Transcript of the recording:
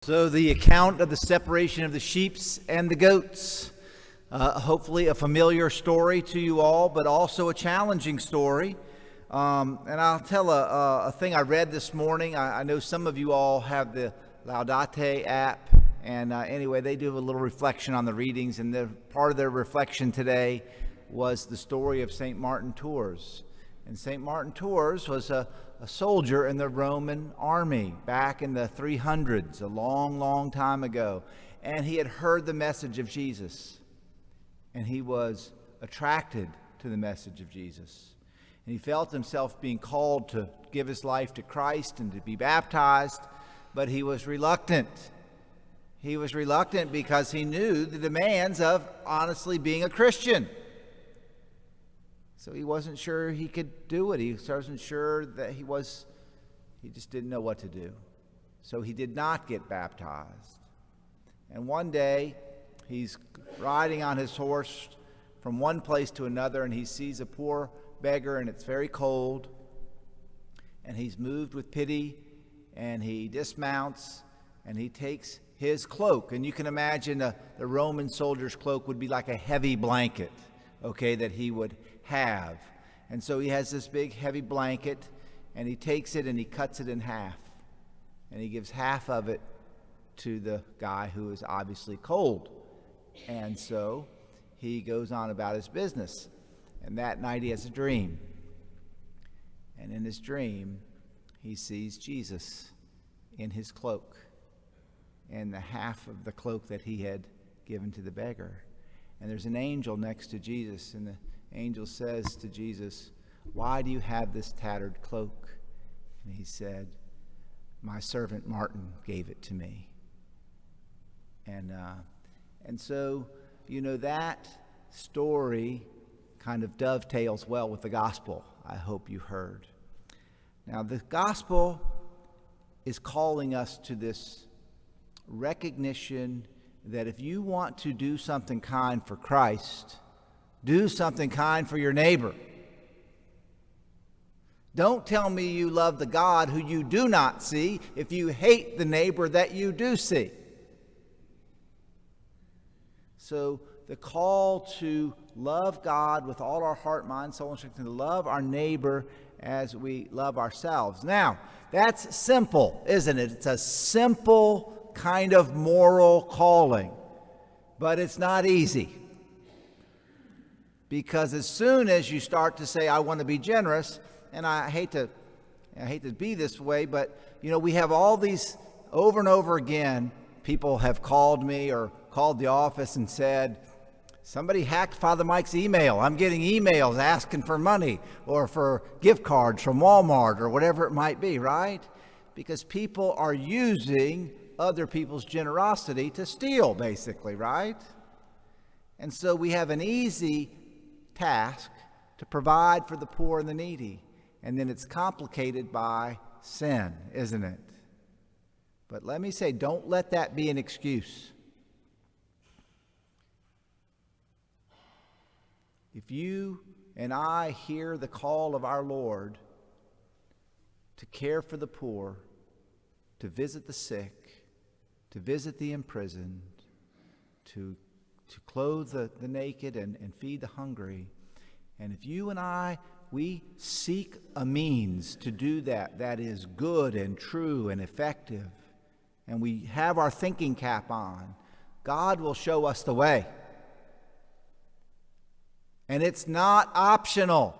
So the account of the separation of the sheep and the goats, hopefully a familiar story to you all, but also a challenging story. And I'll tell a thing I read this morning. I know some of you all have the Laudate app, and anyway, they do a little reflection on the readings, and part of their reflection today was the story of St. Martin Tours. And St. Martin Tours was a soldier in the Roman army back in the 300s, a long, long time ago. And he had heard the message of Jesus. And he was attracted to the message of Jesus. And he felt himself being called to give his life to Christ and to be baptized, but he was reluctant. He was reluctant because he knew the demands of honestly being a Christian. So he wasn't sure he could do it. He wasn't sure that he just didn't know what to do. So he did not get baptized. And one day, he's riding on his horse from one place to another, and he sees a poor beggar, and it's very cold. And he's moved with pity, and he dismounts, and he takes his cloak. And you can imagine the Roman soldier's cloak would be like a heavy blanket, that he would have. And so he has this big heavy blanket, and he takes it and he cuts it in half, and he gives half of it to the guy who is obviously cold. And so he goes on about his business, and that night he has a dream, and in his dream he sees Jesus in his cloak, and the half of the cloak that he had given to the beggar. And there's an angel next to Jesus, and the angel says to Jesus, "Why do you have this tattered cloak?" And he said, "My servant Martin gave it to me." And so, that story kind of dovetails well with the gospel, I hope you heard. Now, the gospel is calling us to this recognition that if you want to do something kind for Christ, do something kind for your neighbor. Don't tell me you love the God who you do not see if you hate the neighbor that you do see. So the call to love God with all our heart, mind, soul, and strength, and to love our neighbor as we love ourselves. Now, that's simple, isn't it? It's a simple kind of moral calling, but it's not easy. Because as soon as you start to say, I want to be generous, and I hate to be this way, but we have all these over and over again, people have called me or called the office and said, somebody hacked Father Mike's email. I'm getting emails asking for money or for gift cards from Walmart or whatever it might be, right? Because people are using other people's generosity to steal, basically, right? And so we have an easy task to provide for the poor and the needy, and then it's complicated by sin, isn't it? But let me say, don't let that be an excuse. If you and I hear the call of our Lord to care for the poor, to visit the sick, to visit the imprisoned, to clothe the naked and feed the hungry. And if you and I, we seek a means to do that is good and true and effective, and we have our thinking cap on, God will show us the way. And it's not optional.